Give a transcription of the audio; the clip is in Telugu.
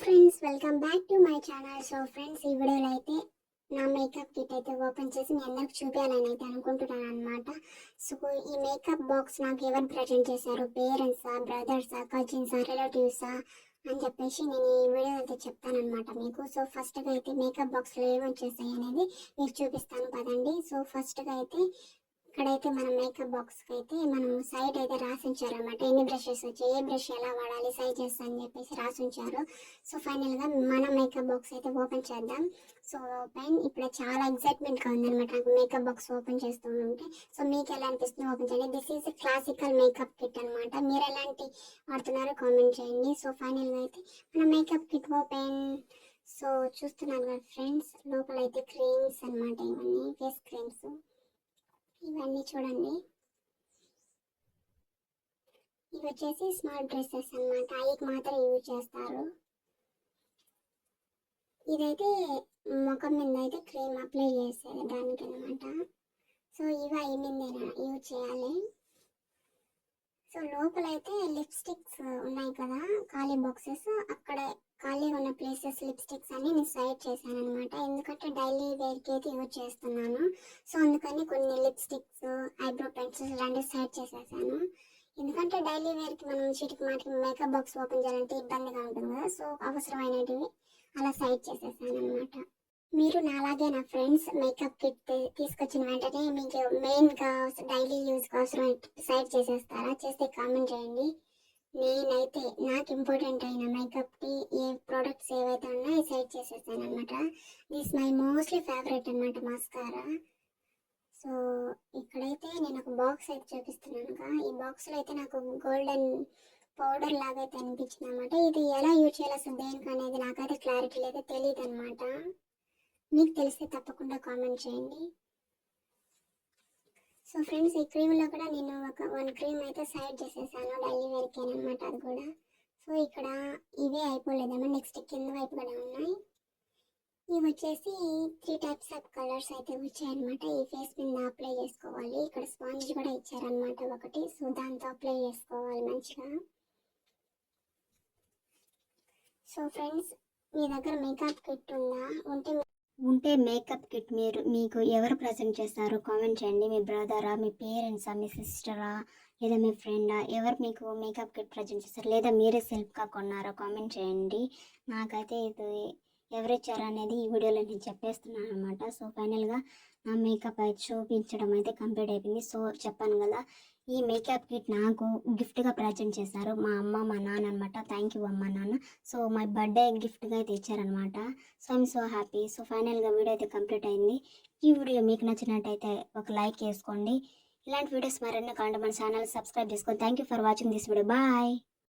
Friends welcome back to my channel. So friends ఈ వీడియోలో అయితే నా మేకప్ కిట్ అయితే ఓపెన్ చేసి మీ అందరికి చూపించాలని అయితే అనుకుంటున్నాను అనమాట. సో ఈ మేకప్ బాక్స్ నాకు ఎవరు ప్రజెంట్ చేశారు, పేరెంట్సా, బ్రదర్సా, కజిన్సా, రిలేటివ్సా అని చెప్పేసి నేను ఈ వీడియో అయితే చెప్తానమాట మీకు. సో ఫస్ట్గా అయితే మేకప్ బాక్స్లో ఏమి వచ్చేసాయి అనేది మీకు చూపిస్తాను పదండి. సో ఫస్ట్గా అయితే ఇక్కడైతే మన మేకప్ బాక్స్కి అయితే మనం సైడ్ అయితే రాసించారనమాట, ఎన్ని బ్రషెస్ వచ్చాయి, ఏ బ్రష్ ఎలా వాడాలి, సైజెస్ అని చెప్పేసి రాసించారు. సో ఫైనల్గా మన మేకప్ బాక్స్ అయితే ఓపెన్ చేద్దాం. సో ఓపెన్ ఇప్పుడు చాలా ఎక్సైట్మెంట్గా ఉందనమాట నాకు మేకప్ బాక్స్ ఓపెన్ చేస్తూ ఉంటే. సో మీకు ఎలా అనిపిస్తుంది ఓపెన్ చేయండి. This is classical makeup kit అనమాట. మీరు ఎలాంటి వాడుతున్నారో కామెంట్ చేయండి. సో ఫైనల్గా అయితే మన మేకప్ కిట్ ఓపెన్. సో చూస్తున్నారు కదా ఫ్రెండ్స్, లోపల అయితే క్రీమ్స్ అనమాట, ఇవన్నీ ఫేస్ క్రీమ్స్. ఇవన్నీ చూడండి, ఇవి వచ్చేసి స్మాల్ డ్రెస్సెస్ అనమాట, ఐకి మాత్రం యూజ్ చేస్తారు. ఇదైతే ముఖం మీద అయితే క్రీమ్ అప్లై చేసేది దానికి అనమాట. సో ఇవి ఐ మీద యూజ్ చేయాలి. సో లోపలైతే లిప్స్టిక్స్ ఉన్నాయి కదా, ఖాళీ బాక్సెస్, అక్కడ ఖాళీగా ఉన్న ప్లేసెస్ లిప్స్టిక్స్ అన్ని నేను సైడ్ చేశాను అనమాట. ఎందుకంటే డైలీ వేర్కి అయితే యూజ్ చేస్తున్నాను. సో అందుకని కొన్ని లిప్స్టిక్స్, ఐబ్రో పెన్సిల్స్ రెండు సైడ్ చేసేసాను. ఎందుకంటే డైలీ వేర్కి మనం చీటికి మాటికి మేకప్ బాక్స్ ఓపెన్ చేయాలంటే ఇబ్బందిగా ఉంటుంది కదా. సో అవసరమైనవి అలా సైడ్ చేసేసాను అనమాట. మీరు నాలాగే నా ఫ్రెండ్స్ మేకప్ కిట్ తీసుకొచ్చిన వెంటనే మీకు మెయిన్గా డైలీ యూజ్కి అవసరం సైడ్ చేసేస్తారా? చేస్తే కామెంట్ చేయండి. నేనైతే నాకు ఇంపార్టెంట్ అయిన మేకప్కి ఏ ప్రోడక్ట్స్ ఏవైతే ఉన్నాయో సైడ్ చేసేసాను అనమాట. దిస్ మై మోస్ట్లీ ఫేవరెట్ అనమాట, మస్కారా. సో ఇక్కడైతే నేను ఒక బాక్స్ అయితే చూపిస్తున్నానుగా, ఈ బాక్స్లో అయితే నాకు గోల్డెన్ పౌడర్ లాగా అయితే అనిపించింది అనమాట. ఇది ఎలా యూజ్ చేయాలి అసలు దేనికి అనేది నాకైతే క్లారిటీ అయితే తెలియదు అనమాట. మీకు తెలిస్తే తప్పకుండా కామెంట్ చేయండి. సో ఫ్రెండ్స్ ఈ క్రీమ్లో కూడా నేను ఒక 1 క్రీమ్ అయితే సైడ్ చేసేసాను, డైలీ వేర్కి అనమాట అది కూడా. సో ఇక్కడ ఇవే అయిపోలేదమ్మా, నెక్స్ట్ కింద వైపు కూడా ఉన్నాయి. ఇవి వచ్చేసి 3 టైప్స్ ఆఫ్ కలర్స్ అయితే వచ్చాయన్నమాట. ఈ ఫేస్ మీద అప్లై చేసుకోవాలి. ఇక్కడ స్పాంజ్ కూడా ఇచ్చారనమాట ఒకటి. సో దాంతో అప్లై చేసుకోవాలి మంచిగా. సో ఫ్రెండ్స్ మీ దగ్గర మేకప్ కిట్ ఉంటే మేకప్ కిట్ మీకు ఎవరు ప్రజెంట్ చేస్తారో కామెంట్ చేయండి. మీ బ్రదరా, మీ పేరెంట్సా, మీ సిస్టరా, లేదా మీ ఫ్రెండా, ఎవరు మీకు మేకప్ కిట్ ప్రజెంట్ చేస్తారు, లేదా మీరే సెల్ఫ్గా కొన్నారో కామెంట్ చేయండి. నాకైతే ఇది ఎవరు ఇచ్చారు అనేది ఈ వీడియోలో నేను చెప్పేస్తున్నాను అనమాట. సో ఫైనల్గా నా మేకప్ అయితే చూపించడం అయితే కంప్లీట్ అయిపోయింది. సో చెప్పాను కదా, ఈ మేకప్ కిట్ నాకు గిఫ్ట్గా ప్రజెంట్ చేశారు మా అమ్మ మా నాన్న అనమాట. థ్యాంక్ యూ అమ్మ నాన్న. సో మై బర్త్డే గిఫ్ట్గా అయితే ఇచ్చారనమాట. So I'm so happy. So ఫైనల్గా వీడియో అయితే కంప్లీట్ అయింది. ఈ వీడియో మీకు నచ్చినట్టయితే ఒక లైక్ చేసుకోండి. ఇలాంటి వీడియోస్ మరెన్నో కావాలంటే మన ఛానల్ సబ్స్క్రైబ్ చేసుకోండి. Thank you for watching this video. Bye.